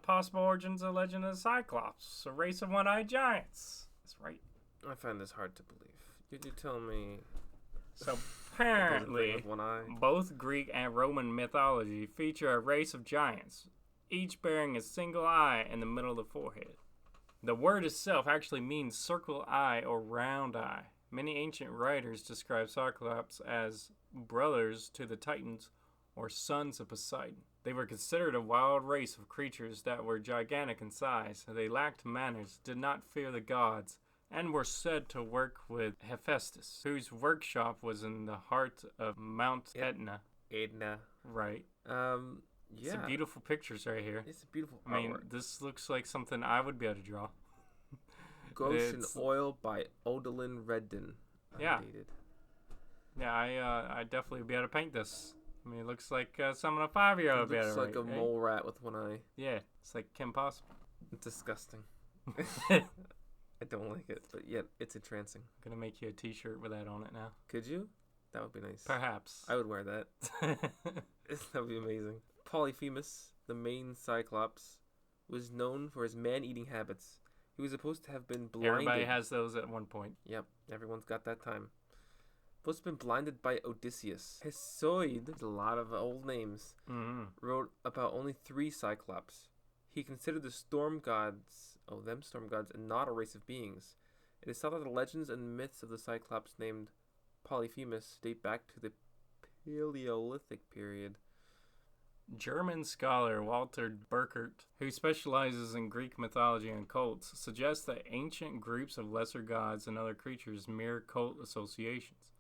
possible origins of the legend of the Cyclops, a race of one-eyed giants. That's right. I find this hard to believe. Could you tell me? So apparently, one eye. both Greek and Roman mythology feature a race of giants, each bearing a single eye in the middle of the forehead. The word itself actually means circle eye or round eye. Many ancient writers describe Cyclops as brothers to the Titans or sons of Poseidon. They were considered a wild race of creatures that were gigantic in size. They lacked manners, did not fear the gods, and were said to work with Hephaestus, whose workshop was in the heart of Mount Etna. Edna. Right. Yeah. Some beautiful pictures right here. It's a beautiful artwork. I mean, this looks like something I would be able to draw. Ghost in Oil by Odalyn Redden. Yeah. Undated. Yeah, I definitely would be able to paint this. I mean, it looks like something a 5-year-old would be able to It looks like write, a mole rat with one eye. Yeah, it's like Kim Possible. It's disgusting. I don't like it, but yet it's entrancing. I'm gonna make you a t-shirt with that on it now. Could you? That would be nice. Perhaps. I would wear that. That would be amazing. Polyphemus, the main Cyclops, was known for his man-eating habits. He was supposed to have been blinded. Everybody has those at one point. Yep, everyone's got that time. Supposed to have been blinded by Odysseus. Hesiod, a lot of old names, wrote about only 3 Cyclops. He considered the storm gods, and not a race of beings. It is thought that the legends and myths of the Cyclops named Polyphemus date back to the Paleolithic period. German scholar Walter Burkert, who specializes in Greek mythology and cults, suggests that ancient groups of lesser gods and other creatures mirror cult associations.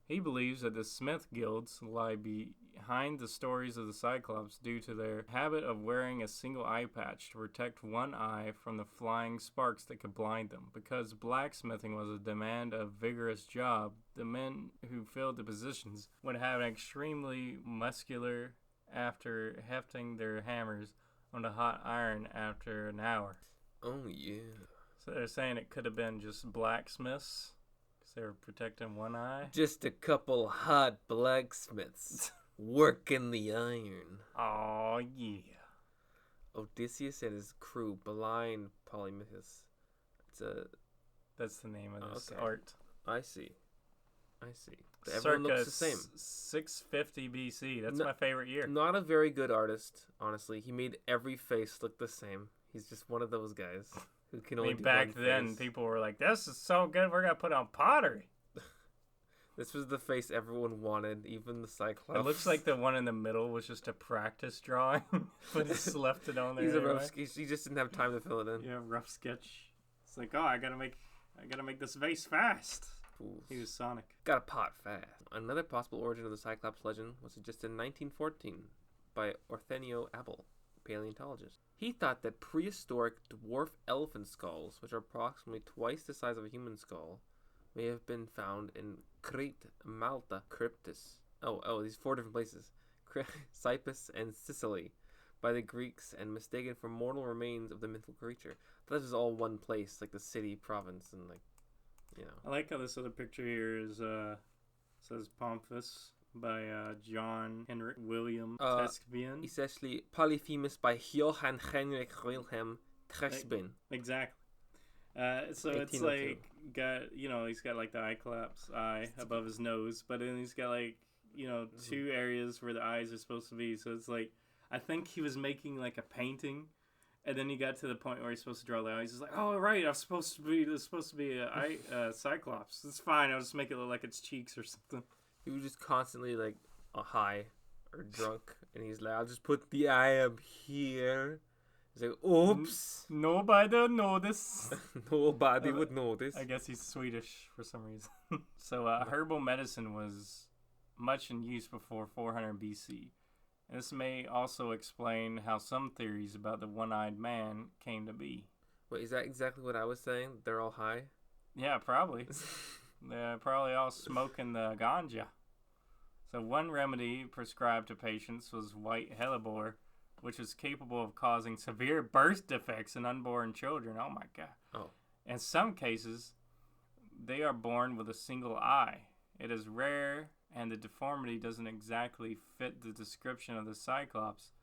He believes that the Smith guilds lie behind the stories of the Cyclops due to their habit of wearing a single eye patch to protect one eye from the flying sparks that could blind them. Because blacksmithing was a demand of vigorous job, the men who filled the positions would have an extremely muscular after hefting their hammers on the hot iron after an hour. Oh, yeah. So they're saying it could have been just blacksmiths. They were protecting one eye. Just a couple hot blacksmiths working the iron. Oh yeah. Odysseus and his crew blind Polyphemus. That's the name of this okay. art. I see. Everyone looks the same. 650 BC. That's my favorite year. Not a very good artist, honestly. He made every face look the same. He's just one of those guys. Who can only do back one then, face. people were like, "This is so good. We're gonna put on pottery." This was the face everyone wanted, even the Cyclops. It looks like the one in the middle was just a practice drawing, but just left it on there. He's anyway. he just didn't have time to fill it in. Yeah, rough sketch. It's like, oh, I gotta make this vase fast. Fools. He was Sonic. Got a pot fast. Another possible origin of the Cyclops legend was suggested in 1914 by Orthenio Abel, paleontologist. He thought that prehistoric dwarf elephant skulls, which are approximately twice the size of a human skull, may have been found in Crete, Malta, Cryptus. These 4 different places. Cyprus and Sicily by the Greeks and mistaken for mortal remains of the mythical creature. This is all one place, like the city, province, and I like how this other picture here is says Pomphus by John Henrik William Tresbien. Essentially, Polyphemus by Johann Heinrich Wilhelm Tresbien. Exactly. So it's like he's got like the eye above his nose, but then he's got like 2 areas where the eyes are supposed to be. So it's like I think he was making like a painting, and then he got to the point where he's supposed to draw the eyes. He's like, "Oh right, there's supposed to be a Cyclops. It's fine. I'll just make it look like it's cheeks or something." He was just constantly like high or drunk, and he's like, "I'll just put the eye up here." He's like, "Oops, nobody notice." Nobody would notice. I guess he's Swedish for some reason. So herbal medicine was much in use before 400 BC. This may also explain how some theories about the one-eyed man came to be. Wait, is that exactly what I was saying? They're all high? Yeah, probably. They're probably all smoking the ganja. So one remedy prescribed to patients was white hellebore, which was capable of causing severe birth defects in unborn children. Oh my God. Oh. In some cases, they are born with a single eye. It is rare, and the deformity doesn't exactly fit the description of the Cyclops,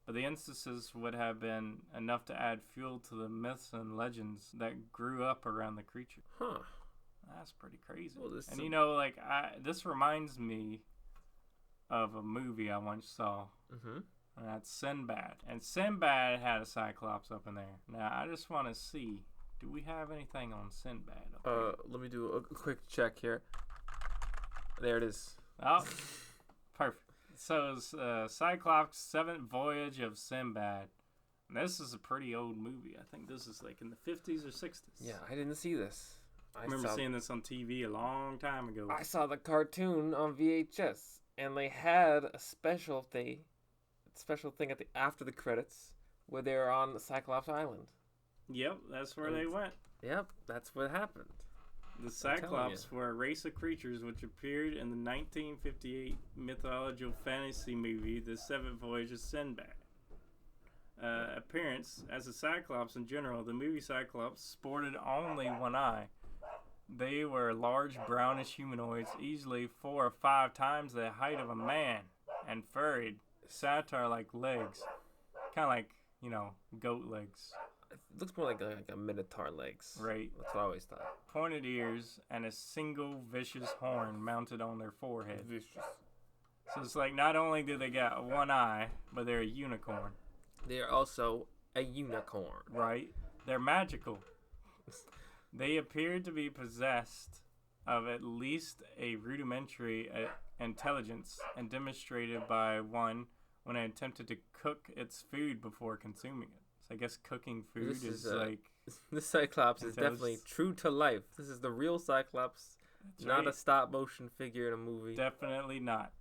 but the instances would have been enough to add fuel to the myths and legends that grew up around the creature. Huh. That's pretty crazy. Well, and you know, like, this reminds me of a movie I once saw. Mm-hmm. And that's Sinbad. And Sinbad had a Cyclops up in there. Now, I just want to see, do we have anything on Sinbad up there? Let me do a quick check here. There it is. Oh, perfect. So it's Cyclops' Seventh Voyage of Sinbad. And this is a pretty old movie. I think this is like in the 50s or 60s. Yeah, I didn't see this. I remember seeing this on TV a long time ago. I saw the cartoon on VHS, and they had a special thing at the after the credits where they were on Cyclops Island. Yep, that's where they went. Yep, that's what happened. The Cyclops were a race of creatures which appeared in the 1958 mythological fantasy movie The Seventh Voyage of Sinbad. Appearance as a Cyclops in general, the movie Cyclops sported only one eye. They were large brownish humanoids, easily 4 or 5 times the height of a man, and furried, satyr-like legs, kind of like, you know, goat legs. It looks more like a minotaur legs. Right. That's what I always thought. Pointed ears and a single vicious horn mounted on their forehead. Vicious. So it's like not only do they got one eye, but they're a unicorn. They are also a unicorn. Right. They're magical. They appeared to be possessed of at least a rudimentary intelligence, and demonstrated by one when it attempted to cook its food before consuming it. So I guess cooking food is like... This Cyclops is definitely true to life. This is the real Cyclops, not a stop-motion figure in a movie. Definitely not.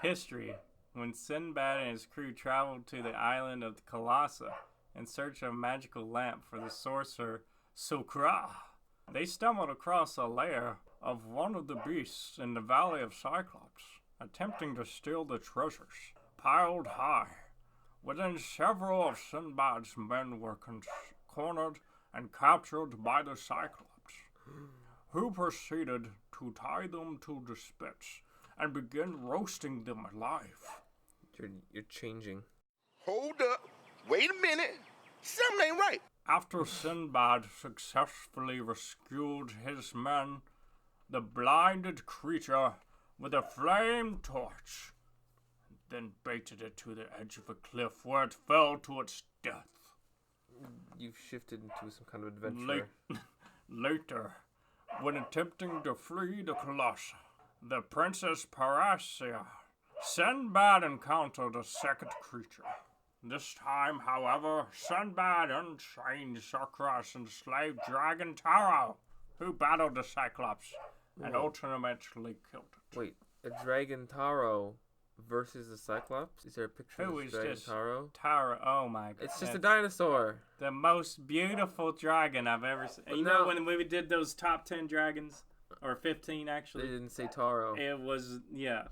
History. When Sinbad and his crew traveled to the island of Colossus in search of a magical lamp for the sorcerer Sokra, they stumbled across a lair of one of the beasts in the Valley of Cyclops, attempting to steal the treasures piled high. Within several of Sinbad's men were cornered and captured by the Cyclops, who proceeded to tie them to the spits and begin roasting them alive. You're changing. Hold up. Wait a minute. Something ain't right. After Sinbad successfully rescued his men, the blinded creature with a flame torch, then baited it to the edge of a cliff where it fell to its death. You've shifted into some kind of adventure. Later, when attempting to flee the Colossus, the Princess Parasia, Sinbad encountered a second creature. This time, however, Sinbad unchained Sokra's enslaved dragon Taro, who battled the Cyclops and ultimately killed it. Wait, a dragon Taro versus the Cyclops? Is there a picture Who of is dragon this? Taro? Taro, oh my god. It's just a dinosaur. The most beautiful dragon I've ever seen. But you know when we did those top 10 dragons? Or 15 actually? They didn't say Taro. It was, yeah.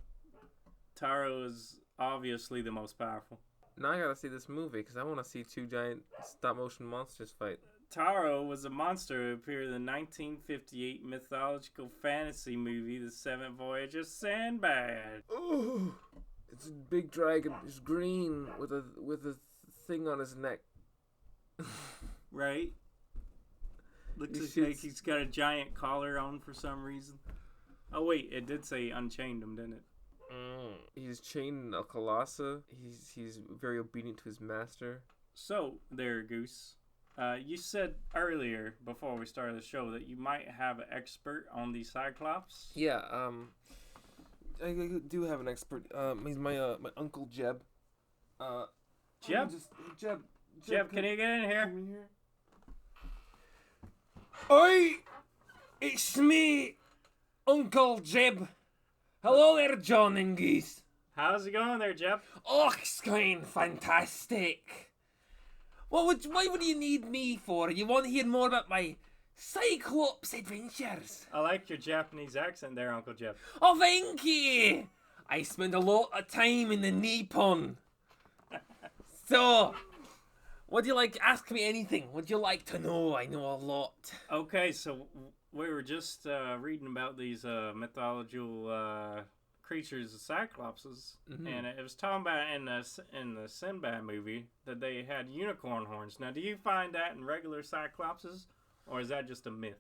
Taro is obviously the most powerful. Now I gotta see this movie because I want to see 2 giant stop-motion monsters fight. Taro was a monster who appeared in the 1958 mythological fantasy movie The Seventh Voyage of Sinbad. Oh, it's a big dragon. It's green with a thing on his neck. Right? Looks like he's got a giant collar on for some reason. Oh wait, it did say unchained him, didn't it? He's chained in a Colossus. He's very obedient to his master. So, there, Goose. You said earlier, before we started the show, that you might have an expert on the Cyclops. Yeah, I do have an expert. He's my Uncle Jeb. Jeb? Jeb, can you get in here? Come in here. Oi! It's me, Uncle Jeb. Hello there, John and Goose. How's it going there, Jeb? Oh, it's going fantastic. Why would you need me for? You want to hear more about my Cyclops adventures? I like your Japanese accent there, Uncle Jeb. Oh, thank you. I spend a lot of time in the Nippon. So, would you like? Ask me anything. Would you like to know? I know a lot. Okay, so we were just reading about these mythological creatures, the Cyclopses, Mhm. and it was talking about in the Sinbad movie that they had unicorn horns. Now, do you find that in regular Cyclopses, or is that just a myth?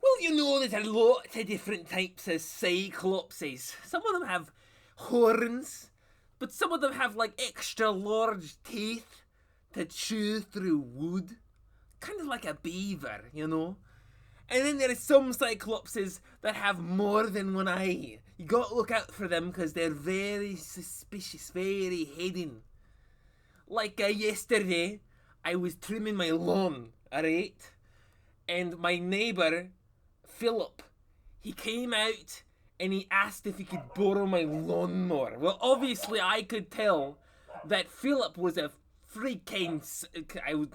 Well, you know, there's a lot of different types of Cyclopses. Some of them have horns, but some of them have like extra large teeth to chew through wood. Kind of like a beaver, you know? And then there are some Cyclopses that have more than one eye. You gotta look out for them because they're very suspicious, very hidden. Like yesterday, I was trimming my lawn, alright? And my neighbour, Philip, he came out and he asked if he could borrow my lawnmower. Well, obviously I could tell that Philip was a freaking... I'm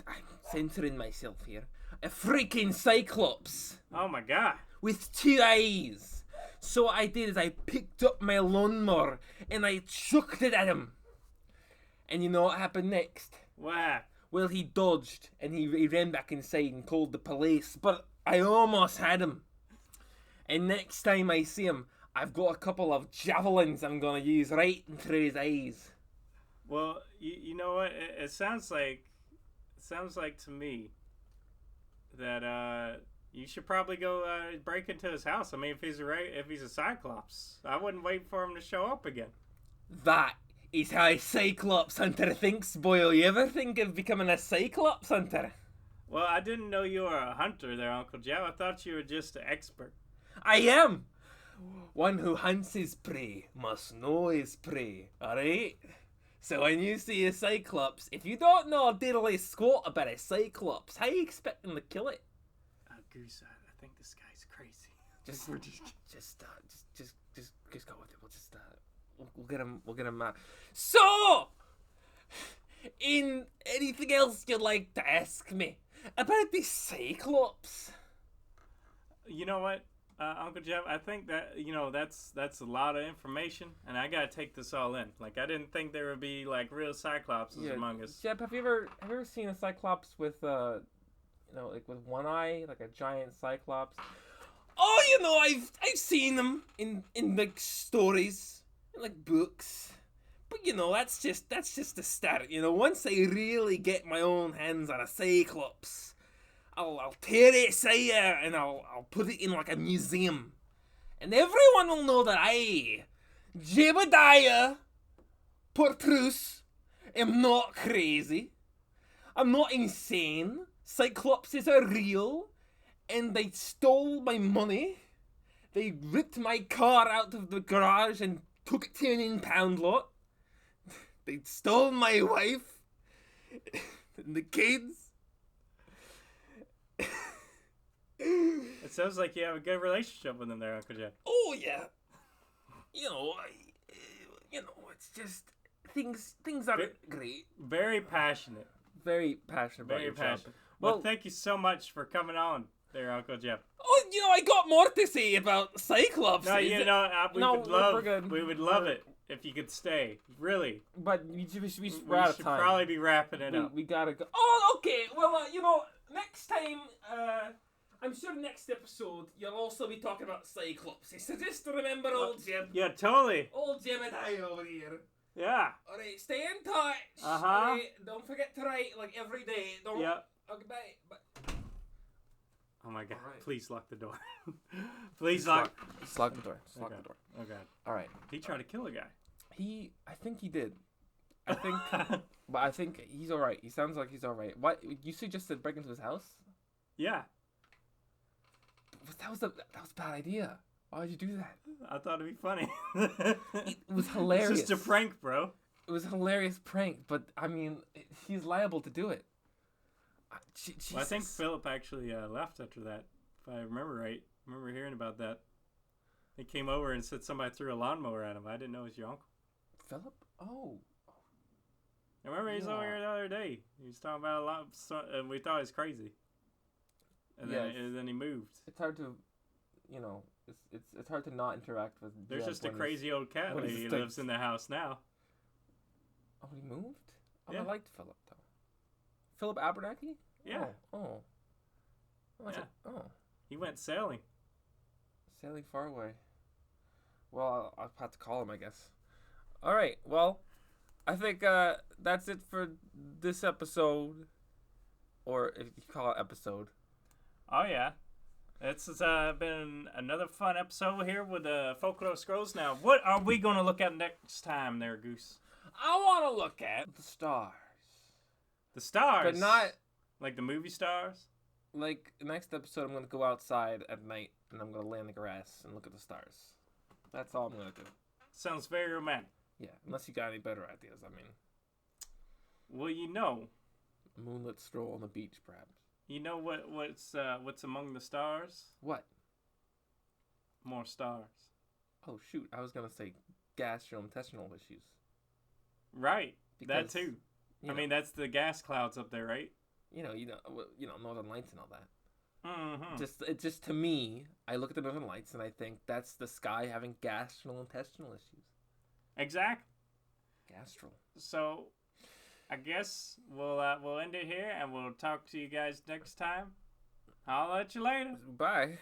censoring myself here. A freaking Cyclops Oh my god! with 2 eyes. So what I did is I picked up my lawnmower and I chucked it at him. And you know what happened next? Wow! Well, he dodged and he ran back inside and called the police. But I almost had him. And next time I see him, I've got a couple of javelins I'm gonna use right through his eyes. Well, you know what? It sounds like to me that you should probably go break into his house. I mean, if he's a Cyclops, I wouldn't wait for him to show up again. That is how a Cyclops hunter thinks, Boyle. You ever think of becoming a Cyclops hunter? Well, I didn't know you were a hunter there, Uncle Joe. I thought you were just an expert. I am! One who hunts his prey must know his prey, alright? So when you see a Cyclops, if you don't know a diddly squat about a Cyclops, how you expecting to kill it? Goose, I think this guy's crazy. Just go with it. We'll get him. So, in anything else you'd like to ask me about this Cyclops? You know what, Uncle Jeff? I think that that's a lot of information, and I gotta take this all in. Like, I didn't think there would be like real Cyclopses among us. Jeb, have you ever seen a Cyclops with like with one eye, like a giant Cyclops? Oh, I've seen them in like stories, in like books. But that's just the start. Once I really get my own hands on a Cyclops, I'll tear it aside and I'll put it in like a museum, and everyone will know that I, Jebediah Portrus, am not crazy. I'm not insane. Cyclopses are real, and they stole my money. They ripped my car out of the garage and took it to an impound lot. They stole my wife and the kids. It sounds like you have a good relationship with them there, Uncle Jeff. Oh yeah. It's just things are great. Very passionate. Very passionate about Very your passionate. job. Well, thank you so much for coming on there, Uncle Jeff. Oh, I got more to say about Cyclops. No, we would love it if you could stay. Really. But we We're out of time. Probably be wrapping it up. We gotta go. Oh, okay. Well, next time, I'm sure next episode you'll also be talking about Cyclops. So just to remember old Jeb. Yeah, totally. Old Jebediah over here. Yeah. Alright, stay in touch. Alright, don't forget to write like every day. Don't. Yeah. Okay, bye. Oh my God! Right. Please lock the door. Please lock. Just lock the door. Just lock Okay. the door. Okay. Alright. He tried to kill a guy. I think he did. But I think he's alright. He sounds like he's alright. What, you suggested break into his house? Yeah. But that was a bad idea. Why would you do that? I thought it'd be funny. It was hilarious. It's just a prank, bro. It was a hilarious prank, but I mean, he's liable to do it. Well, I think Philip actually left after that, if I remember right. I remember hearing about that. He came over and said somebody threw a lawnmower at him. I didn't know it was your uncle. Philip? Oh. I remember he was over here the other day. He was talking about a lot, and we thought it was crazy. And then he moved. It's hard to, it's hard to not interact with. There's Jeb just a when crazy old cat when lady he's who lives in the house now. Oh, he moved? Oh, Yeah. I liked Philip though. Philip Abernathy? Yeah. Oh. Yeah. He went sailing. Sailing far away. Well, I'll have to call him, I guess. All right. Well, I think that's it for this episode, or if you call it episode. Oh, yeah. It's been another fun episode here with Folklore Scrolls. Now, what are we going to look at next time there, Goose? I want to look at the stars. The stars? But not... Like the movie stars? Like, next episode, I'm going to go outside at night, and I'm going to lay on the grass and look at the stars. That's all I'm going to do. Sounds very romantic. Yeah, unless you got any better ideas, I mean. Well, you know. Moonlit stroll on the beach, perhaps. You know what's among the stars? What? More stars. Oh, shoot. I was going to say gastrointestinal issues. Right. Because, that too. I mean, that's the gas clouds up there, right? You know, Northern Lights and all that. Mm-hmm. Just to me, I look at the Northern Lights and I think that's the sky having gastrointestinal issues. Exactly. Gastral. So, I guess we'll end it here, and we'll talk to you guys next time. I'll let you later. Bye.